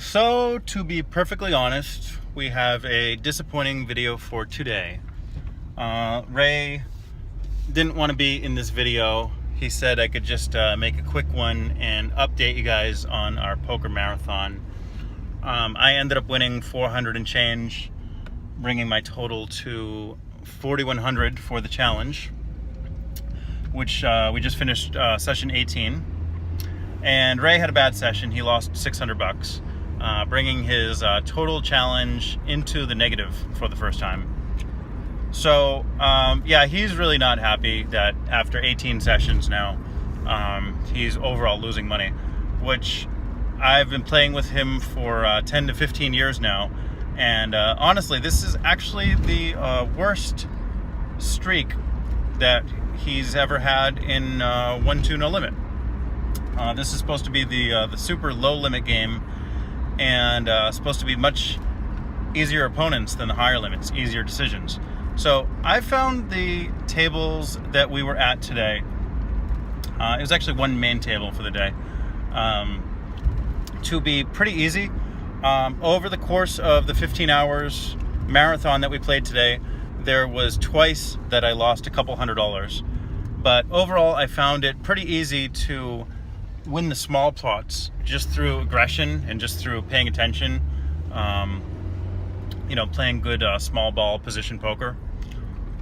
So, to be perfectly honest, we have a disappointing video for today. Ray didn't want to be in this video. He said I could just make a quick one and update you guys on our poker marathon. I ended up winning 400 and change, bringing my total to 4,100 for the challenge, which we just finished session 18. And Ray had a bad session. He lost 600 bucks. Bringing his total challenge into the negative for the first time. So, yeah, he's really not happy that after 18 sessions now, he's overall losing money, which I've been playing with him for 10 to 15 years now. And honestly, this is actually the worst streak that he's ever had in 1-2 no limit. This is supposed to be the super low limit game, and supposed to be much easier opponents than the higher limits, easier decisions. So I found the tables that we were at today, it was actually one main table for the day, to be pretty easy. Over the course of the 15 hours marathon that we played today, there was twice that I lost a couple $100. But overall, I found it pretty easy to win the small plots just through aggression and just through paying attention, playing good small ball position poker.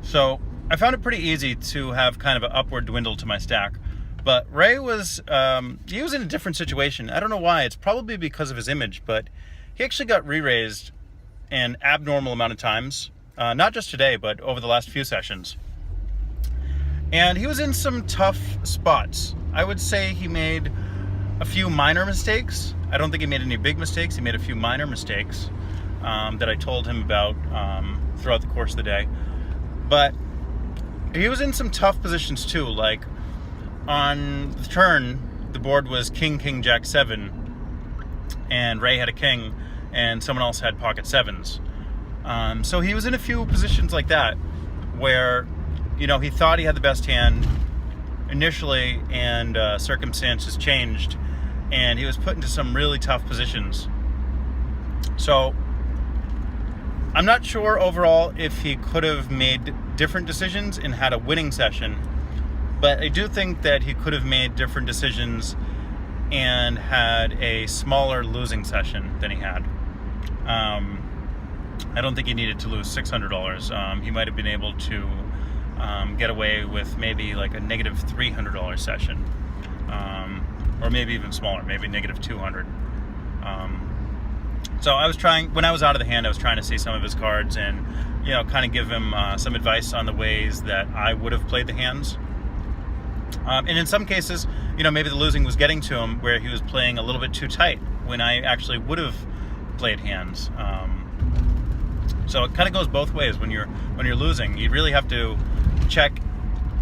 So I found it pretty easy to have kind of an upward dwindle to my stack. But Ray was he was in a different situation. I don't know why. It's probably because of his image, but he actually got re-raised an abnormal amount of times, not just today, but over the last few sessions. And he was in some tough spots. I would say he made a few minor mistakes. I don't think he made any big mistakes. He made a few minor mistakes that I told him about throughout the course of the day. But he was in some tough positions too. Like on the turn, the board was king, king, jack, 7, and Ray had a king, and someone else had pocket 7s. So he was in a few positions like that where, he thought he had the best hand initially, and circumstances changed, and he was put into some really tough positions. So I'm not sure overall if he could have made different decisions and had a winning session, but I do think that he could have made different decisions and had a smaller losing session than he had. I don't think he needed to lose $600. He might have been able to get away with maybe like a negative $300 session, or maybe even smaller, maybe negative 200. So I was trying, when I was out of the hand, I was trying to see some of his cards and, kind of give him some advice on the ways that I would have played the hands. And in some cases, maybe the losing was getting to him where he was playing a little bit too tight when I actually would have played hands. So it kind of goes both ways. When you're losing, you really have to check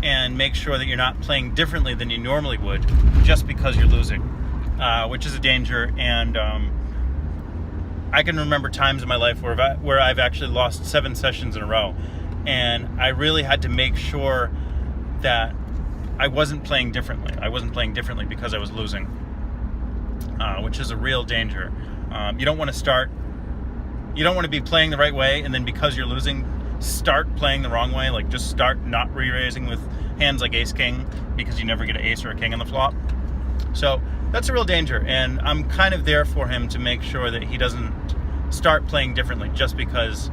and make sure that you're not playing differently than you normally would just because you're losing, which is a danger. And I can remember times in my life where I've actually lost 7 sessions in a row, and I really had to make sure that I wasn't playing differently. I wasn't playing differently because I was losing, which is a real danger. You don't want to be playing the right way, and then because you're losing, start playing the wrong way. Like just start not re-raising with hands like ace king because you never get an ace or a king on the flop. So that's a real danger, and I'm kind of there for him to make sure that he doesn't start playing differently just because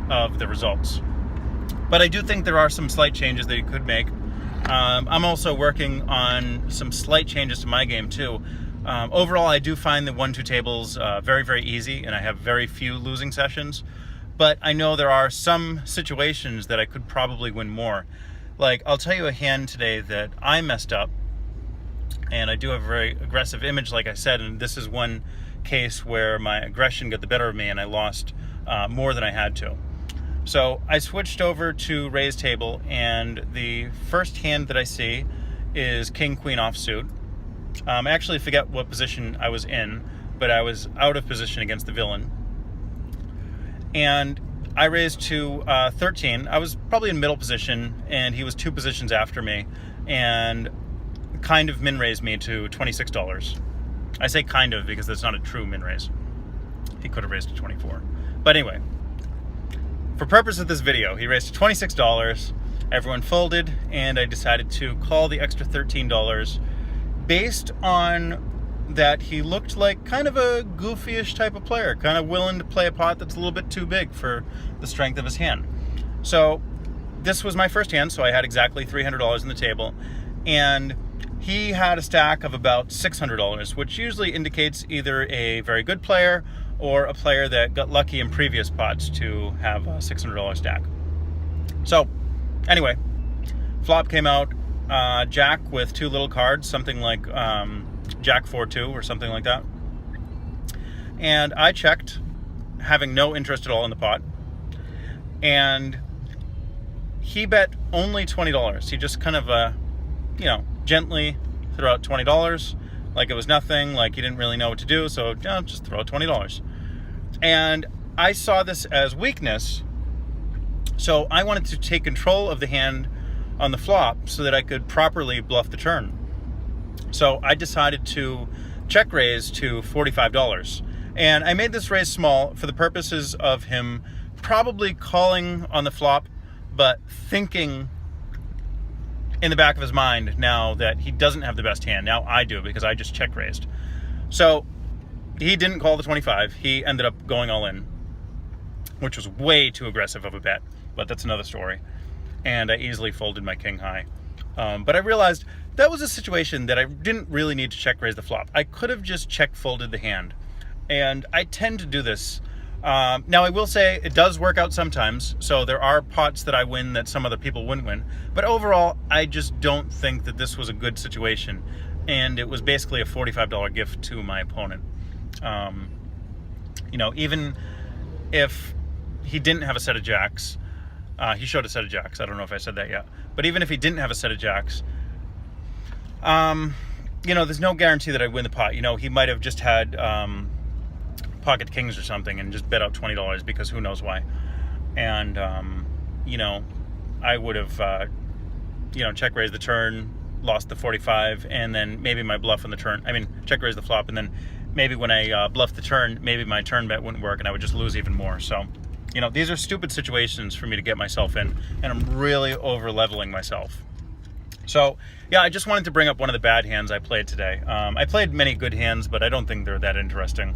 of the results. But I do think there are some slight changes that he could make. I'm also working on some slight changes to my game too. Overall, I do find the 1-2 tables very, very easy, and I have very few losing sessions. But I know there are some situations that I could probably win more. Like, I'll tell you a hand today that I messed up, and I do have a very aggressive image, like I said, and this is one case where my aggression got the better of me and I lost more than I had to. So I switched over to Ray's table, and the first hand that I see is king, queen offsuit. I actually forget what position I was in, but I was out of position against the villain. And I raised to 13. I was probably in middle position, and he was 2 positions after me, and kind of min raised me to $26. I say kind of because that's not a true min raise. He could have raised to 24. But anyway, for purpose of this video, he raised to $26. Everyone folded, and I decided to call the extra $13 based on that he looked like kind of a goofy-ish type of player, kind of willing to play a pot that's a little bit too big for the strength of his hand. So this was my first hand, so I had exactly $300 on the table, and he had a stack of about $600, which usually indicates either a very good player or a player that got lucky in previous pots to have a $600 stack. So anyway, flop came out, Jack with two little cards, something like Jack 4-2 or something like that. And I checked, having no interest at all in the pot. And he bet only $20. He just kind of, gently threw out $20, like it was nothing, like he didn't really know what to do, so just throw out $20. And I saw this as weakness, so I wanted to take control of the hand on the flop so that I could properly bluff the turn. So I decided to check raise to $45. And I made this raise small for the purposes of him probably calling on the flop, but thinking in the back of his mind now that he doesn't have the best hand. Now I do, because I just check raised. So he didn't call the 25. He ended up going all in, which was way too aggressive of a bet, but that's another story. And I easily folded my king high. But I realized that was a situation that I didn't really need to check raise the flop. I could have just check folded the hand. And I tend to do this. Now I will say it does work out sometimes. So there are pots that I win that some other people wouldn't win. But overall, I just don't think that this was a good situation. And it was basically a $45 gift to my opponent. Even if he didn't have a set of jacks, he showed a set of jacks. I don't know if I said that yet. But even if he didn't have a set of jacks, there's no guarantee that I'd win the pot. He might have just had pocket kings or something and just bet out $20 because who knows why. And, I would have, check raised the turn, lost the 45, and then maybe my bluff on the turn. Check raised the flop, and then maybe when I bluffed the turn, maybe my turn bet wouldn't work and I would just lose even more. So, these are stupid situations for me to get myself in, and I'm really over leveling myself. So, yeah, I just wanted to bring up one of the bad hands I played today. I played many good hands, but I don't think they're that interesting.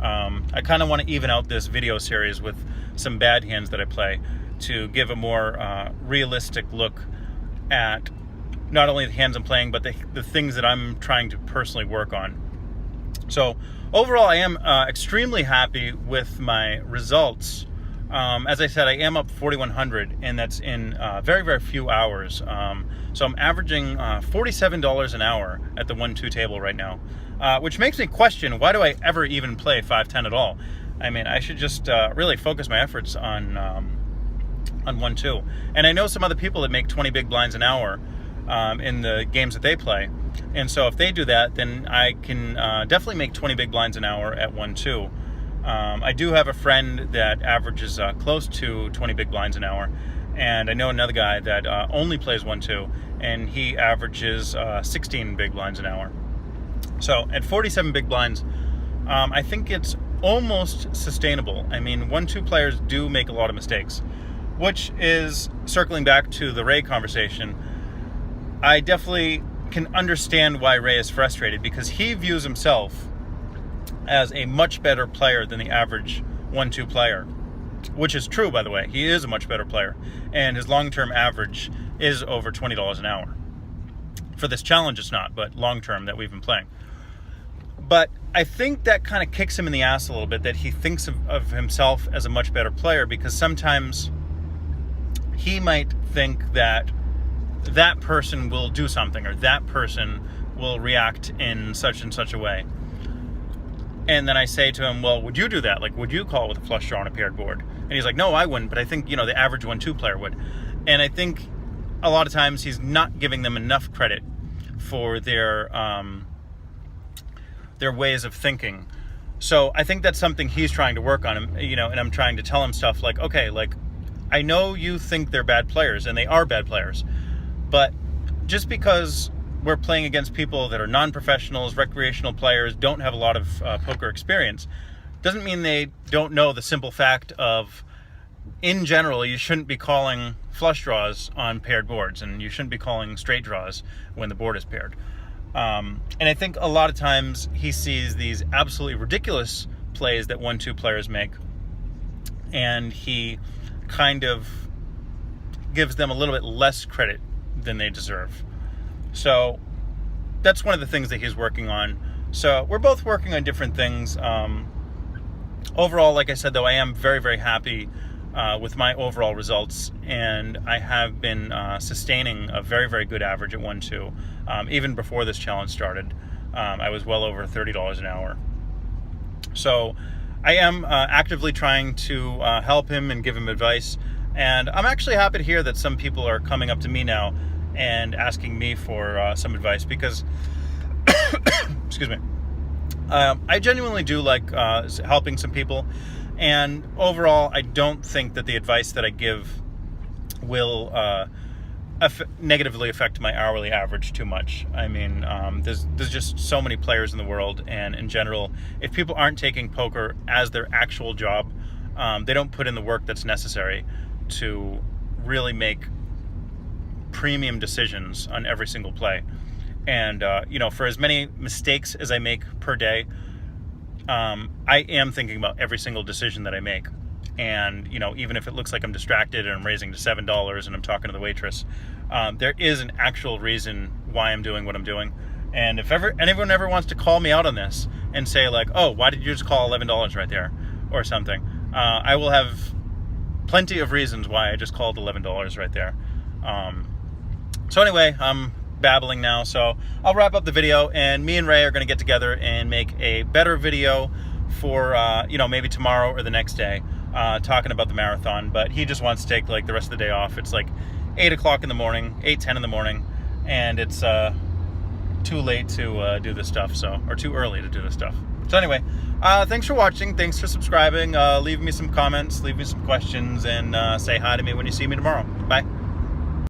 I kind of want to even out this video series with some bad hands that I play to give a more realistic look at not only the hands I'm playing, but the things that I'm trying to personally work on. So, overall, I am extremely happy with my results. As I said, I am up 4,100, and that's in very, very few hours. So I'm averaging $47 an hour at the 1-2 table right now, which makes me question, why do I ever even play 5-10 at all? I should just really focus my efforts on 1-2. And I know some other people that make 20 big blinds an hour in the games that they play. And so if they do that, then I can definitely make 20 big blinds an hour at 1-2. I do have a friend that averages close to 20 big blinds an hour, and I know another guy that only plays 1-2, and he averages 16 big blinds an hour. So at 47 big blinds, I think it's almost sustainable. 1-2 players do make a lot of mistakes, which is circling back to the Ray conversation. I definitely can understand why Ray is frustrated, because he views himself as a much better player than the average 1-2 player, which is true, by the way. He is a much better player, and his long-term average is over $20 an hour. For this challenge, it's not, but long-term that we've been playing. But I think that kind of kicks him in the ass a little bit, that he thinks of himself as a much better player, because sometimes he might think that that person will do something, or that person will react in such and such a way. And then I say to him, well, would you do that? Like, would you call with a flush draw on a paired board? And he's like, no, I wouldn't, but I think, the average 1-2 player would. And I think a lot of times he's not giving them enough credit for their ways of thinking. So I think that's something he's trying to work on, and I'm trying to tell him stuff like, okay, like, I know you think they're bad players, and they are bad players, but just because we're playing against people that are non-professionals, recreational players, don't have a lot of poker experience, doesn't mean they don't know the simple fact of, in general, you shouldn't be calling flush draws on paired boards, and you shouldn't be calling straight draws when the board is paired. And I think a lot of times he sees these absolutely ridiculous plays that 1-2 players make, and he kind of gives them a little bit less credit than they deserve. So that's one of the things that he's working on. So we're both working on different things. Overall, like I said, though, I am very, very happy with my overall results, and I have been sustaining a very, very good average at 1-2. Even before this challenge started, I was well over $30 an hour. So I am actively trying to help him and give him advice, and I'm actually happy to hear that some people are coming up to me now and asking me for some advice, because excuse me, I genuinely do like helping some people. And overall, I don't think that the advice that I give will negatively affect my hourly average too much. I mean, there's just so many players in the world, and in general, if people aren't taking poker as their actual job, they don't put in the work that's necessary to really make premium decisions on every single play. And for as many mistakes as I make per day, I am thinking about every single decision that I make. And, even if it looks like I'm distracted and I'm raising to $7 and I'm talking to the waitress, there is an actual reason why I'm doing what I'm doing. And if anyone ever wants to call me out on this and say like, oh, why did you just call $11 right there or something, I will have plenty of reasons why I just called $11 right there. So anyway, I'm babbling now, so I'll wrap up the video, and me and Ray are going to get together and make a better video for maybe tomorrow or the next day, talking about the marathon. But he just wants to take like the rest of the day off. It's like 8 o'clock in the morning, 8:10 in the morning, and it's too late to do this stuff, or too early to do this stuff. So anyway, thanks for watching, thanks for subscribing, leave me some comments, leave me some questions, and say hi to me when you see me tomorrow. Bye.